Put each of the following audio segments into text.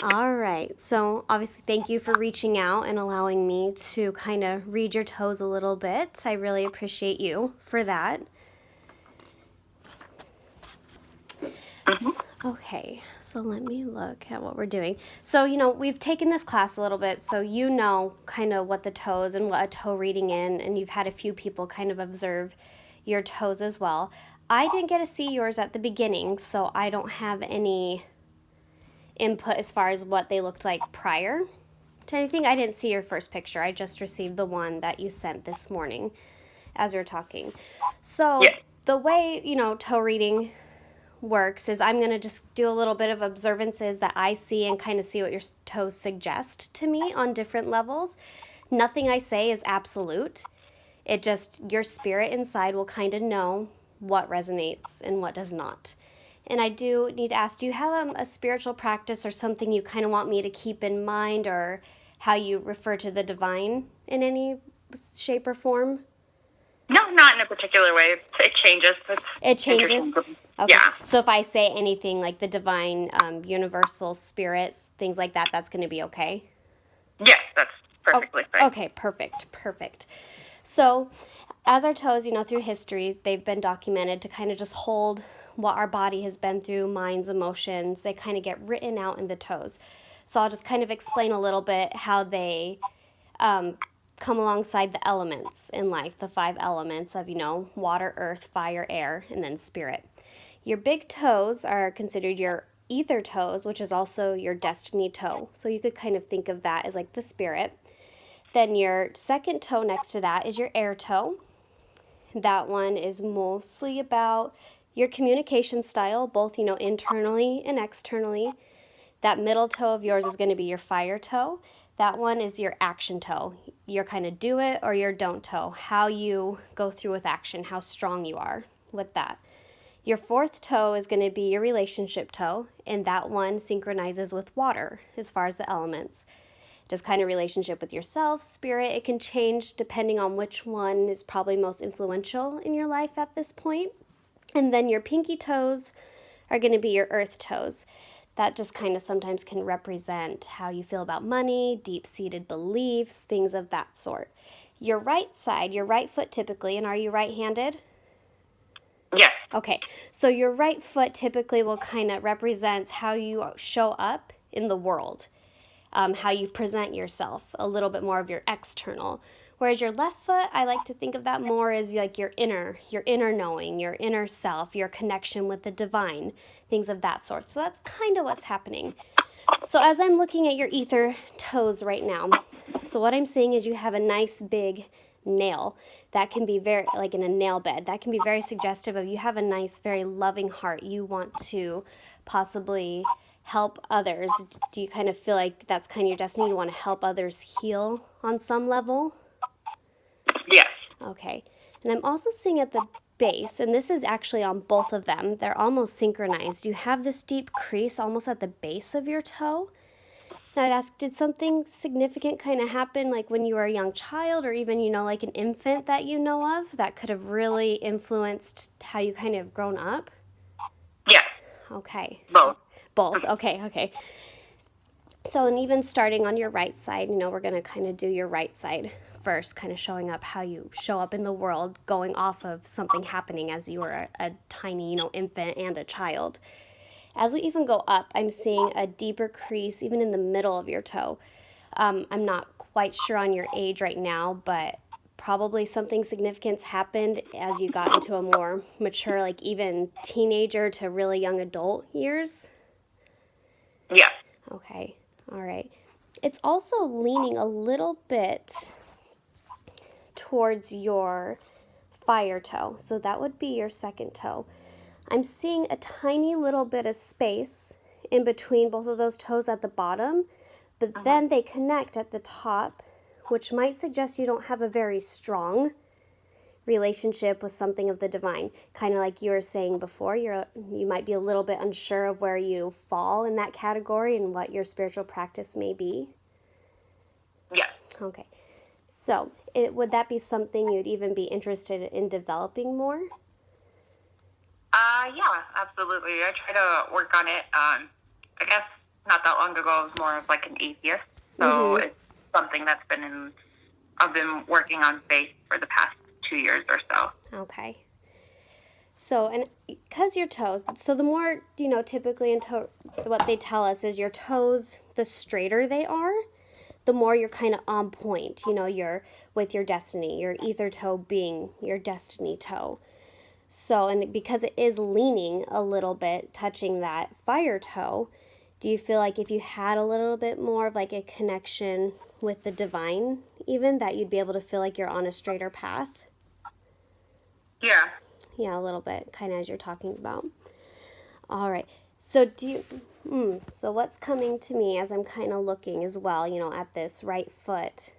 All right. So obviously, thank you for reaching out and allowing me to kind of read your toes a little bit. I really appreciate you for that. Okay, so let me look at what we're doing. So, we've taken this class a little bit, so you know kind of what the toes and what a toe reading in, and you've had a few people kind of observe your toes as well. I didn't get to see yours at the beginning, so I don't have any input as far as what they looked like prior to anything. I didn't see your first picture. I just received the one that you sent this morning as we were talking. So, Yes. the way, toe reading works is I'm going to just do a little bit of observances that I see and kind of see what your toes suggest to me on different levels. Nothing I say is absolute. It just, your spirit inside will kind of know what resonates and what does not. And I do need to ask, do you have a spiritual practice or something you kind of want me to keep in mind, or how you refer to the divine in any shape or form? No, not in a particular way. It changes. It's It changes? interesting. Okay. Yeah. So if I say anything like the divine, universal spirits, things like that, that's going to be okay? Yes, that's perfectly fine. Okay, perfect. So, as our toes, through history, they've been documented to kind of just hold what our body has been through, minds, emotions. They kind of get written out in the toes. So, I'll just kind of explain a little bit how they come alongside the elements in life, the five elements of, water, earth, fire, air, and then spirit. Your big toes are considered your ether toes, which is also your destiny toe. So you could kind of think of that as like the spirit. Then your second toe next to that is your air toe. That one is mostly about your communication style, both, internally and externally. That middle toe of yours is going to be your fire toe. That one is your action toe. Your kind of do it or your don't toe. How you go through with action, how strong you are with that. Your fourth toe is going to be your relationship toe, and that one synchronizes with water as far as the elements. Just kind of relationship with yourself, spirit. It can change depending on which one is probably most influential in your life at this point. And then your pinky toes are going to be your earth toes. That just kind of sometimes can represent how you feel about money, deep-seated beliefs, things of that sort. Your right side, your right foot typically, and are you right-handed? Yes. Okay, so your right foot typically will kind of represents how you show up in the world, how you present yourself, a little bit more of your external. Whereas your left foot, I like to think of that more as like your inner knowing, your inner self, your connection with the divine, things of that sort. So that's kind of what's happening. So as I'm looking at your ether toes right now, so what I'm seeing is you have a nice big nail that can be very, like in a nail bed, that can be very suggestive of you have a nice, very loving heart. You want to possibly help others. Do you kind of feel like that's kind of your destiny? You want to help others heal on some level? Yes. Okay. And I'm also seeing at the base, and this is actually on both of them, they're almost synchronized. You have this deep crease almost at the base of your toe. Now I'd ask, did something significant kind of happen like when you were a young child, or even, like an infant that you know of, that could have really influenced how you kind of grown up? Yes. Okay. Both. Both. Okay. So, and even starting on your right side, we're going to kind of do your right side first, kind of showing up how you show up in the world, going off of something happening as you were a tiny, infant and a child. As we even go up, I'm seeing a deeper crease even in the middle of your toe. I'm not quite sure on your age right now, but probably something significant happened as you got into a more mature, like even teenager to really young adult years. Yes. Okay, all right. It's also leaning a little bit towards your fire toe. So that would be your second toe. I'm seeing a tiny little bit of space in between both of those toes at the bottom, but then they connect at the top, which might suggest you don't have a very strong relationship with something of the divine. Kind of like you were saying before, you might be a little bit unsure of where you fall in that category and what your spiritual practice may be. Yes. Okay. So, would that be something you'd even be interested in developing more? Yeah, absolutely. I try to work on it. I guess not that long ago, I was more of like an atheist. So Mm-hmm. it's something that's I've been working on faith for the past 2 years or so. Okay. So, and because your toes, so the more, typically what they tell us is your toes, the straighter they are, the more you're kind of on point, you're with your destiny, your ether toe being your destiny toe. So, and because it is leaning a little bit, touching that fire toe, do you feel like if you had a little bit more of like a connection with the divine, even that you'd be able to feel like you're on a straighter path? Yeah. Yeah, a little bit, kind of as you're talking about. All right. So so what's coming to me as I'm kind of looking as well, at this right foot?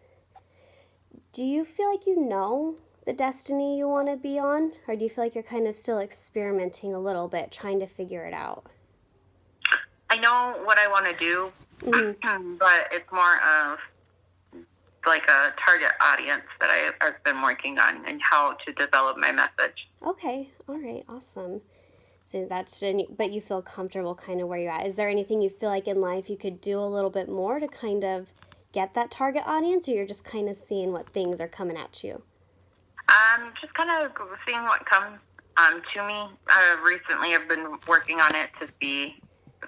Do you feel like you know the destiny you want to be on, or do you feel like you're kind of still experimenting a little bit, trying to figure it out? I know what I want to do, but it's more of like a target audience that I've been working on and how to develop my message. Okay. All right. Awesome. So but you feel comfortable kind of where you're at. Is there anything you feel like in life you could do a little bit more to kind of get that target audience, or you're just kind of seeing what things are coming at you? Just kind of seeing what comes to me. Recently, I've been working on it to see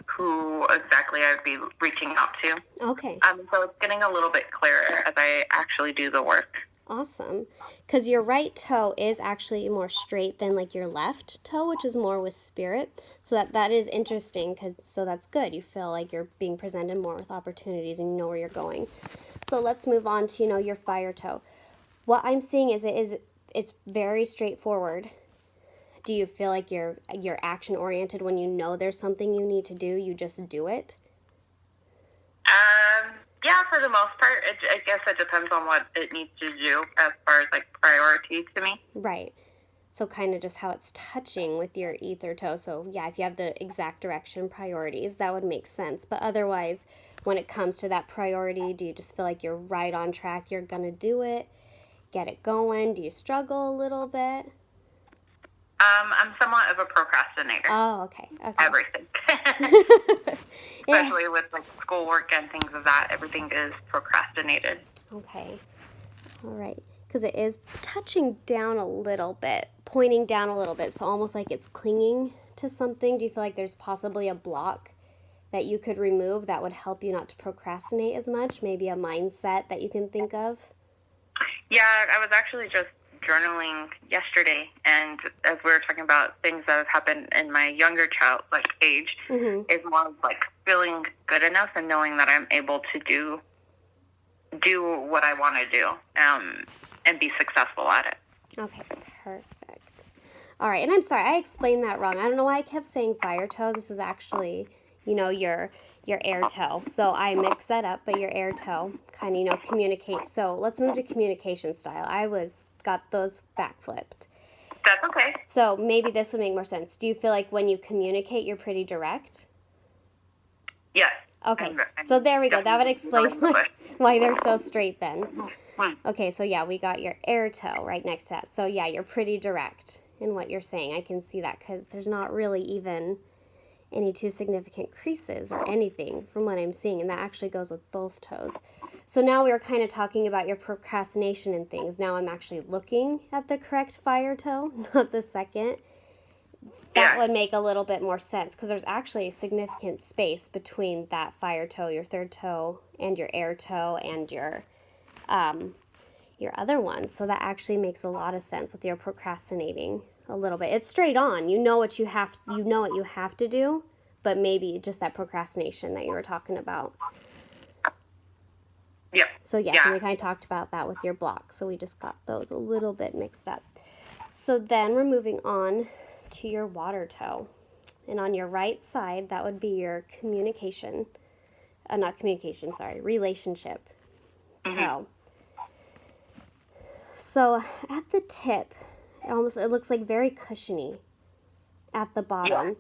who exactly I'd be reaching out to. Okay. So it's getting a little bit clearer as I actually do the work. Awesome. Because your right toe is actually more straight than like your left toe, which is more with spirit. So that is interesting, so that's good. You feel like you're being presented more with opportunities and you know where you're going. So let's move on to, your fire toe. What I'm seeing is it's very straightforward. Do you feel like you're action oriented when you know there's something you need to do, you just do it? Yeah, for the most part. I guess it depends on what it needs to do as far as like priority to me. Right. So kind of just how it's touching with your ether toe. So yeah, if you have the exact direction priorities, that would make sense. But otherwise, when it comes to that priority, do you just feel like you're right on track? You're going to do it, get it going? Do you struggle a little bit? I'm somewhat of a procrastinator. Oh, okay. Everything. Especially with like schoolwork and things of that, everything is procrastinated. Okay. All right. Because it is touching down a little bit, pointing down a little bit, so almost like it's clinging to something. Do you feel like there's possibly a block that you could remove that would help you not to procrastinate as much? Maybe a mindset that you can think of? Yeah, I was actually just journaling yesterday, and as we were talking about things that have happened in my younger child age, is more of like feeling good enough and knowing that I'm able to do what I want to do, and be successful at it. Okay, perfect. All right, and I'm sorry, I explained that wrong. I don't know why I kept saying fire toe. This is actually, your air toe. So I mixed that up, but your air toe kind of, communicate. So let's move to communication style. Got those backflipped. That's okay. So maybe this would make more sense. Do you feel like when you communicate, you're pretty direct? Yes. Okay, so there we go. That would explain why they're so straight then. Okay, so yeah, we got your air toe right next to that. So yeah, you're pretty direct in what you're saying. I can see that because there's not really even any too significant creases or anything from what I'm seeing, and that actually goes with both toes. So now we were kind of talking about your procrastination and things. Now I'm actually looking at the correct fire toe, not the second. That would make a little bit more sense because there's actually a significant space between that fire toe, your third toe, and your air toe, and your other one. So that actually makes a lot of sense with your procrastinating a little bit. It's straight on. You know what you have to do, but maybe just that procrastination that you were talking about. Yep. So yes, and we kind of talked about that with your blocks. So we just got those a little bit mixed up. So then we're moving on to your water toe. And on your right side, that would be your relationship toe. So at the tip, it looks like very cushiony at the bottom. Yeah.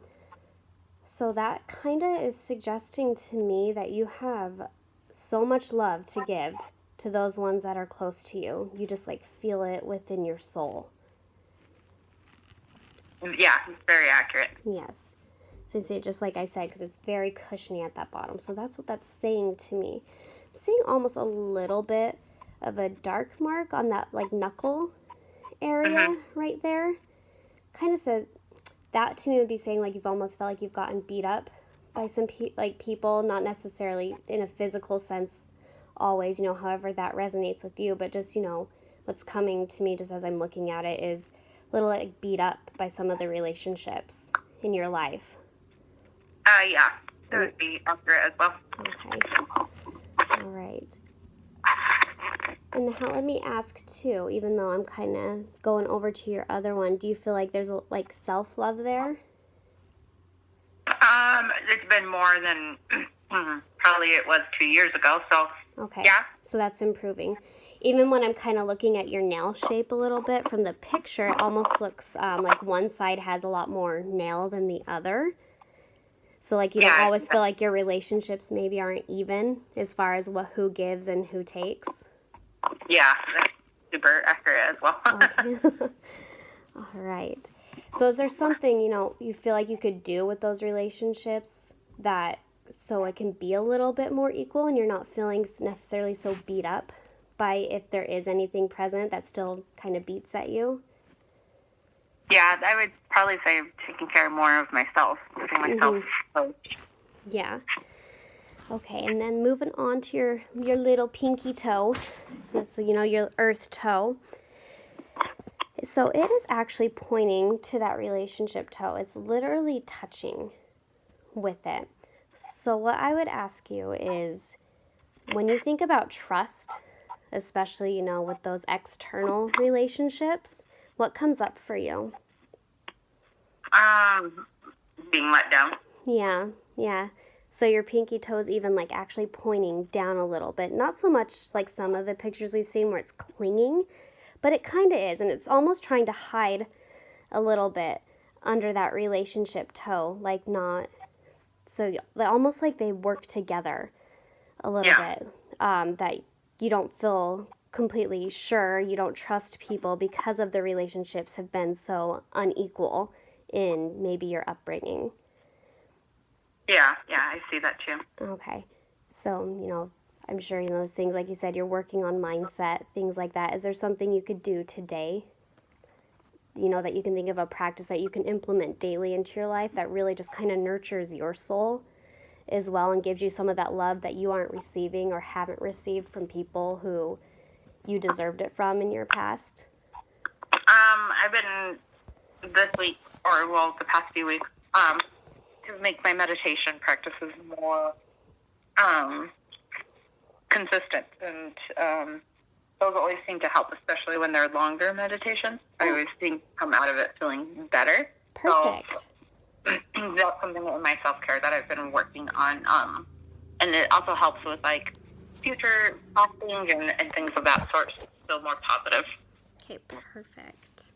So that kind of is suggesting to me that you have so much love to give to those ones that are close to you. You just feel it within your soul. Yeah, it's very accurate. Yes. So you see, just like I said, because it's very cushiony at that bottom. So that's what that's saying to me. I'm seeing almost a little bit of a dark mark on that like knuckle area right there. Kind of says, that to me would be saying like you've almost felt like you've gotten beat up by some people, not necessarily in a physical sense always, however that resonates with you, but just, what's coming to me just as I'm looking at it is a little like beat up by some of the relationships in your life. Yeah, that would be accurate as well. Okay. All right. And now let me ask too, even though I'm kind of going over to your other one, do you feel like there's like self-love there? It's been more than probably it was 2 years ago, so okay. Yeah. So that's improving. Even when I'm kind of looking at your nail shape a little bit from the picture, it almost looks like one side has a lot more nail than the other. So like you don't always feel like your relationships maybe aren't even as far as who gives and who takes. Yeah, that's super accurate as well. Okay. All right. So is there something, you feel like you could do with those relationships that so it can be a little bit more equal and you're not feeling necessarily so beat up by if there is anything present that still kind of beats at you? Yeah, I would probably say taking care more of myself, putting myself first. Yeah. Okay, and then moving on to your little pinky toe, so your earth toe. So it is actually pointing to that relationship toe. It's literally touching with it. So what I would ask you is, when you think about trust, especially, with those external relationships, what comes up for you? Being let down. Yeah. So your pinky toe is even like actually pointing down a little bit. Not so much like some of the pictures we've seen where it's clinging, but it kind of is. And it's almost trying to hide a little bit under that relationship toe. Like not, so almost like they work together a little bit. That you don't feel completely sure, you don't trust people because of the relationships have been so unequal in maybe your upbringing. Yeah, I see that too. Okay. So, I'm sure, those things, like you said, you're working on mindset, things like that. Is there something you could do today, that you can think of a practice that you can implement daily into your life that really just kind of nurtures your soul as well and gives you some of that love that you aren't receiving or haven't received from people who you deserved it from in your past? I've been this week, the past few weeks, to make my meditation practices more consistent, and those always seem to help, especially when they're longer meditations. I always come out of it feeling better. Perfect. So that's something in my self-care that I've been working on, and it also helps with like future fasting and things of that sort, so feel more positive. Okay, perfect.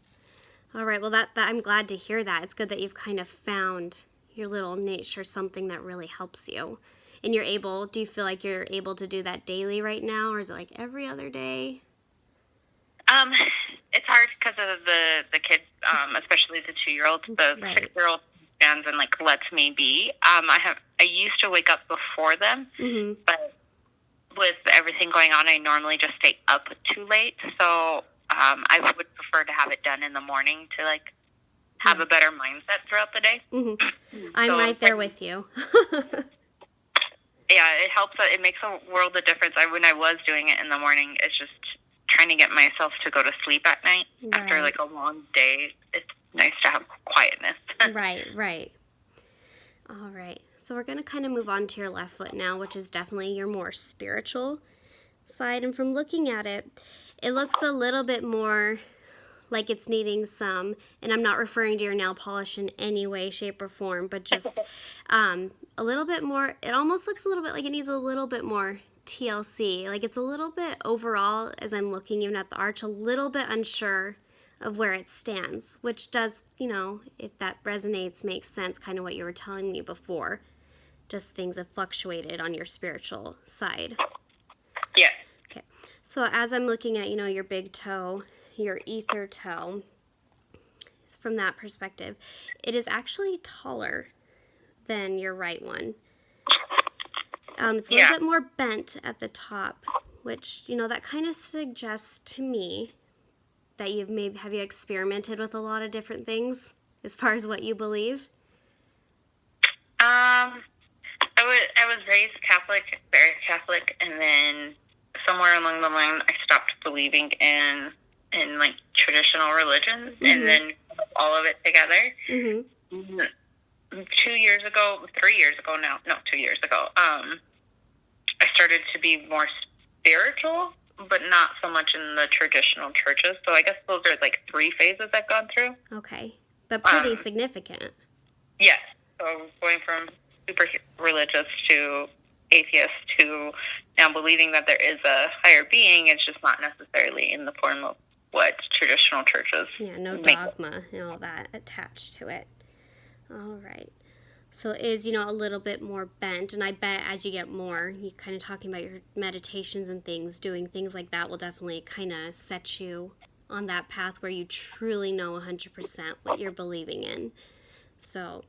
All right, well, that I'm glad to hear that. It's good that you've kind of found your little niche or something that really helps you. And do you feel like you're able to do that daily right now, or is it like every other day? It's hard because of the kids, especially the 2-year-old. The 6-year-old stands and like lets me be. I used to wake up before them, but with everything going on, I normally just stay up too late. So I would prefer to have it done in the morning to like have a better mindset throughout the day. I'm right there with you. Yeah, it helps. It makes a world of difference. When I was doing it in the morning, it's just trying to get myself to go to sleep at night after like a long day. It's nice to have quietness. Right. All right. So we're going to kind of move on to your left foot now, which is definitely your more spiritual side. And from looking at it, it looks a little bit more like it's needing some, and I'm not referring to your nail polish in any way, shape, or form, but just a little bit more. It almost looks a little bit like it needs a little bit more TLC. Like it's a little bit overall, as I'm looking even at the arch, a little bit unsure of where it stands, which does, if that resonates, makes sense, kind of what you were telling me before. Just things have fluctuated on your spiritual side. Yeah. Okay. So as I'm looking at, your big toe, your ether toe, from that perspective, it is actually taller than your right one. It's a little bit more bent at the top, which, that kind of suggests to me that have you experimented with a lot of different things as far as what you believe? I was raised Catholic, very Catholic, and then somewhere along the line I stopped believing in like traditional religions, and then all of it together. 2 years ago, 3 years ago now, no, 2 years ago, I started to be more spiritual, but not so much in the traditional churches. So I guess those are like 3 phases I've gone through. Okay, but pretty significant. Yes. So going from super religious to atheist to now believing that there is a higher being. It's just not necessarily in the form of what traditional churches no dogma and all that attached to it. All right. So it is, a little bit more bent, and I bet as you get more, you kind of talking about your meditations and things, doing things like that will definitely kind of set you on that path where you truly know 100% what you're believing in. So,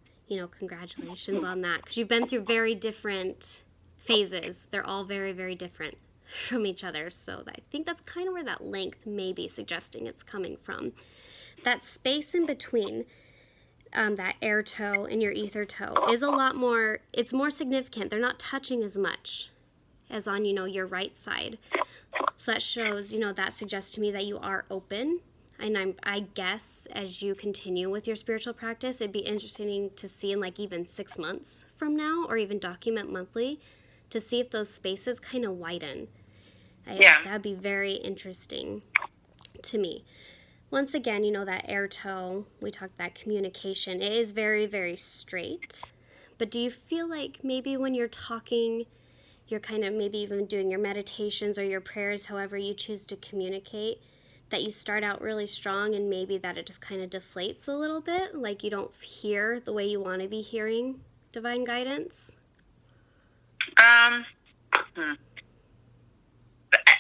congratulations on that, because you've been through very different phases. They're all very, very different from each other, so I think that's kind of where that length may be suggesting it's coming from. That space in between that air toe and your ether toe is a lot more, it's more significant. They're not touching as much as on, your right side. So that shows, that suggests to me that you are open. And I guess as you continue with your spiritual practice, it'd be interesting to see in like even 6 months from now, or even document monthly, to see if those spaces kind of widen. That'd be very interesting to me. Once again, that air toe, we talked that communication, it is very, very straight. But do you feel like maybe when you're talking, you're kind of maybe even doing your meditations or your prayers, however you choose to communicate, that you start out really strong and maybe that it just kind of deflates a little bit, like you don't hear the way you want to be hearing divine guidance?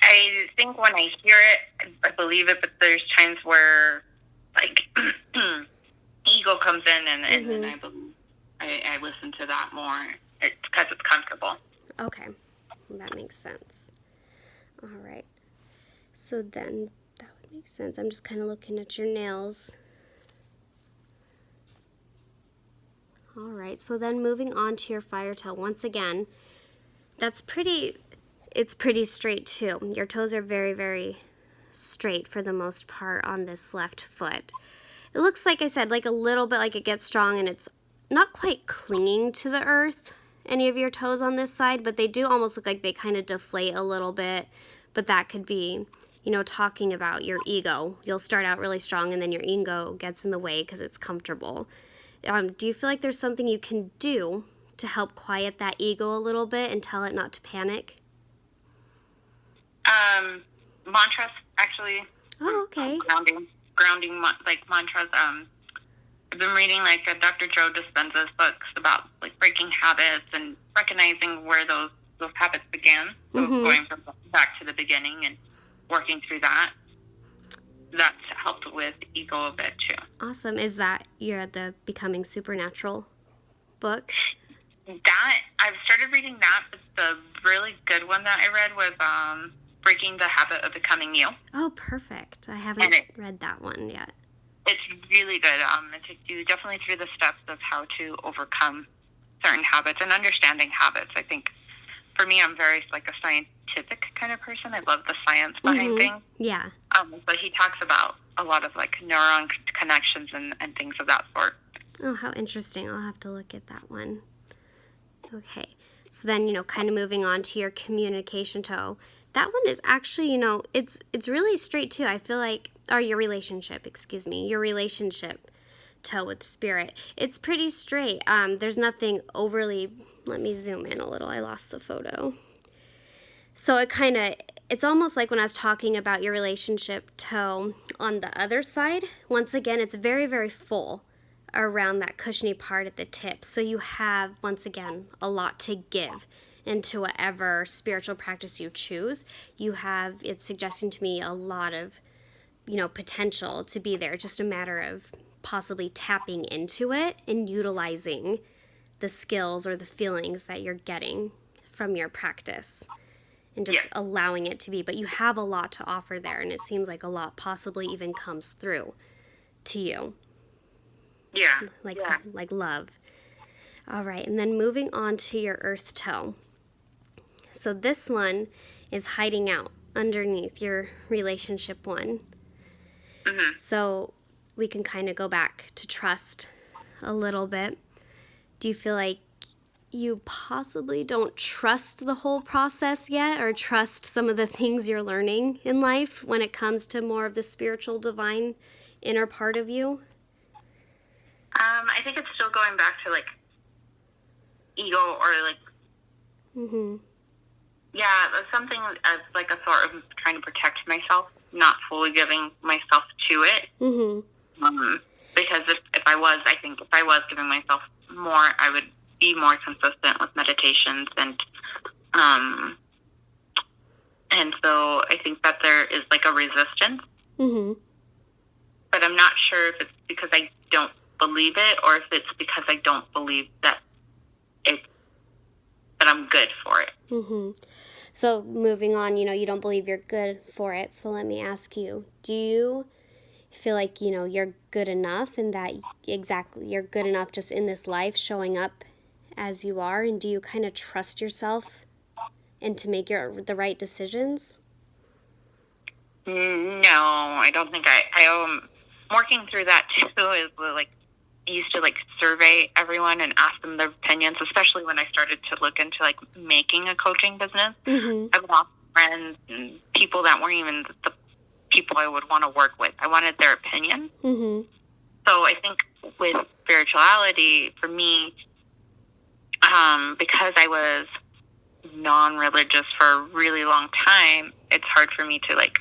I think when I hear it, I believe it, but there's times where, like, ego comes in, and then I believe I listen to that more. It's because it's comfortable. Okay, well, that makes sense. All right. So then that would make sense. I'm just kind of looking at your nails. All right, so then moving on to your fire toe. Once again, it's pretty straight too. Your toes are very, very straight for the most part on this left foot. It looks, like I said, like a little bit like it gets strong and it's not quite clinging to the earth, any of your toes on this side, but they do almost look like they kind of deflate a little bit. But that could be, talking about your ego. You'll start out really strong and then your ego gets in the way because it's comfortable. Do you feel like there's something you can do to help quiet that ego a little bit and tell it not to panic? Mantras, actually. Oh, okay. Grounding like mantras. I've been reading like Dr. Joe Dispenza's books about like breaking habits and recognizing where those habits began. So going back to the beginning and working through that. That's helped with ego a bit too. Awesome. Is that you're the Becoming Supernatural book? That I've started reading that, but the really good one that I read was Breaking the Habit of Becoming You. Oh, perfect. I haven't read that one yet. It's really good. It takes you definitely through the steps of how to overcome certain habits and understanding habits. I think for me, I'm very like a scientific kind of person. I love the science behind things. Yeah. But he talks about a lot of like neuron connections and things of that sort. Oh, how interesting. I'll have to look at that one. Okay. So then, kind of moving on to your communication toe. That one is actually, it's really straight too. I feel like, or your relationship toe with spirit. It's pretty straight. There's nothing overly, let me zoom in a little. I lost the photo. So it's almost like when I was talking about your relationship toe on the other side, once again, it's very, very full around that cushiony part at the tip. So you have, once again, a lot to give into whatever spiritual practice you choose. It's suggesting to me a lot of, potential to be there. Just a matter of possibly tapping into it and utilizing the skills or the feelings that you're getting from your practice and just allowing it to be. But you have a lot to offer there, and it seems like a lot possibly even comes through to you. Yeah. Like love. All right, and then moving on to your earth toe. So this one is hiding out underneath your relationship one. Mm-hmm. So we can kind of go back to trust a little bit. Do you feel like you possibly don't trust the whole process yet, or trust some of the things you're learning in life when it comes to more of the spiritual, divine inner part of you? I think it's still going back to, like, ego or, like, Mm-hmm. yeah, something as, like, a sort of trying to protect myself, not fully giving myself to it. Mm-hmm. Because if I was giving myself more, I would be more consistent with meditations, and so I think that there is, like, a resistance. Mm-hmm. But I'm not sure if it's because I don't believe it, or if it's because I don't believe that I'm good for it. Mm-hmm. So moving on, you don't believe you're good for it. So let me ask you, do you feel like, you're good enough, and that exactly you're good enough just in this life showing up as you are? And do you kind of trust yourself and to make the right decisions? No, I don't think I am working through that too. Is like, I used to, like, survey everyone and ask them their opinions, especially when I started to look into, like, making a coaching business. Mm-hmm. I would ask friends and people that weren't even the people I would want to work with. I wanted their opinion. Mm-hmm. So I think with spirituality, for me, because I was non-religious for a really long time, it's hard for me to, like,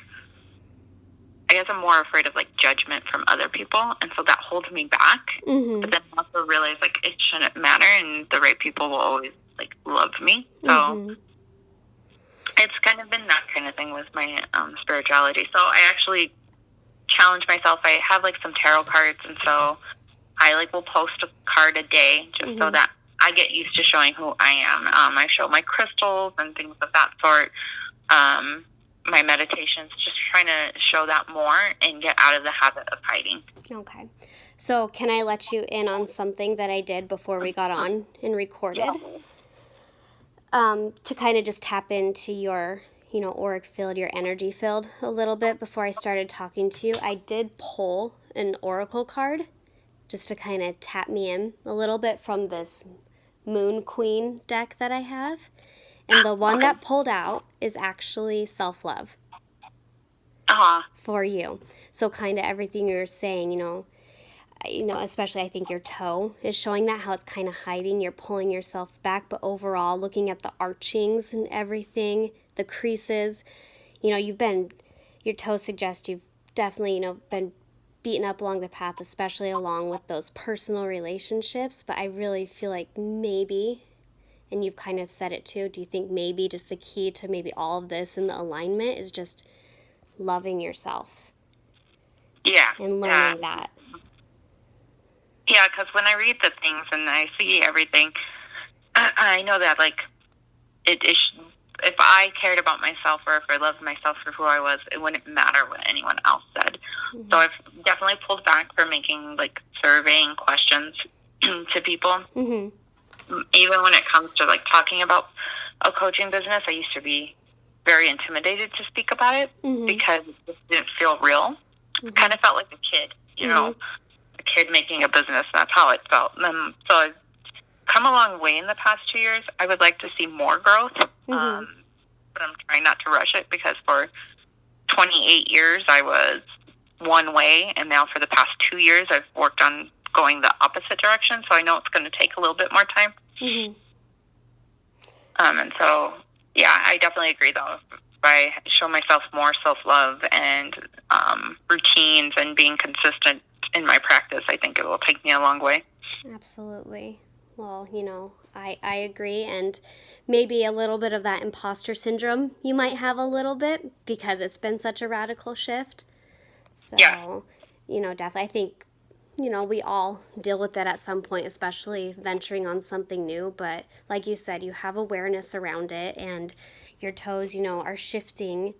I guess I'm more afraid of, like, judgment from other people, and so that holds me back. Mm-hmm. But then I also realize, like, it shouldn't matter, and the right people will always, like, love me. So Mm-hmm. it's kind of been that kind of thing with my spirituality. So I actually challenge myself. I have, like, some tarot cards, and so I, like, will post a card a day just so that I get used to showing who I am. I show my crystals and things of that sort. My meditations, just trying to show that more and get out of the habit of hiding. Okay. So can I let you in on something that I did before we got on and recorded? To kind of just tap into your, auric field, your energy field a little bit before I started talking to you. I did pull an oracle card just to kind of tap me in a little bit from this Moon Queen deck that I have. And the one that pulled out is actually self-love for you. So kind of everything you're saying, especially I think your toe is showing that, how it's kind of hiding. You're pulling yourself back, but overall, looking at the archings and everything, the creases, your toe suggests you've definitely, been beaten up along the path, especially along with those personal relationships. But I really feel like maybe, and you've kind of said it too, do you think maybe just the key to maybe all of this and the alignment is just loving yourself? Yeah. And learning that. Yeah, because when I read the things and I see everything, I know that, like, if I cared about myself, or if I loved myself for who I was, it wouldn't matter what anyone else said. Mm-hmm. So I've definitely pulled back from making, like, surveying questions to people. Mm-hmm. Even when it comes to, like, talking about a coaching business, I used to be very intimidated to speak about it because it just didn't feel real. Mm-hmm. Kind of felt like a kid, a kid making a business. That's how it felt. So I've come a long way in the past 2 years. I would like to see more growth, but I'm trying not to rush it, because for 28 years I was one way, and now for the past 2 years I've worked on going the opposite direction, so I know it's going to take a little bit more time. Mm-hmm. And so, yeah, I definitely agree, though. If I show myself more self-love and routines and being consistent in my practice, I think it will take me a long way. Absolutely. Well, I agree, and maybe a little bit of that imposter syndrome you might have a little bit, because it's been such a radical shift. So, definitely, I think we all deal with it at some point, especially venturing on something new. But like you said, you have awareness around it, and your toes, are shifting,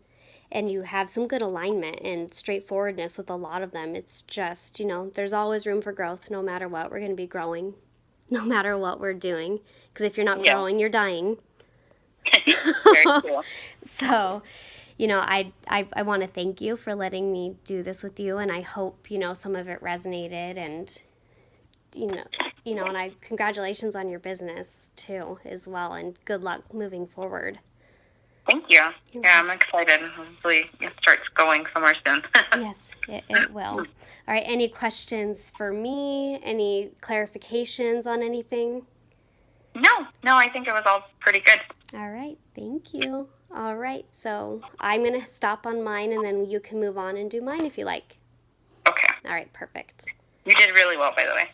and you have some good alignment and straightforwardness with a lot of them. It's just, there's always room for growth no matter what. We're going to be growing no matter what we're doing. Because if you're not growing, you're dying. Very cool. So, I want to thank you for letting me do this with you, and I hope, some of it resonated, and, and congratulations on your business too, as well, and good luck moving forward. Thank you. Yeah, I'm excited. Hopefully it starts going somewhere soon. Yes, it will. All right, any questions for me? Any clarifications on anything? No, I think it was all pretty good. All right, thank you. All right, so I'm going to stop on mine, and then you can move on and do mine if you like. Okay. All right, perfect. You did really well, by the way.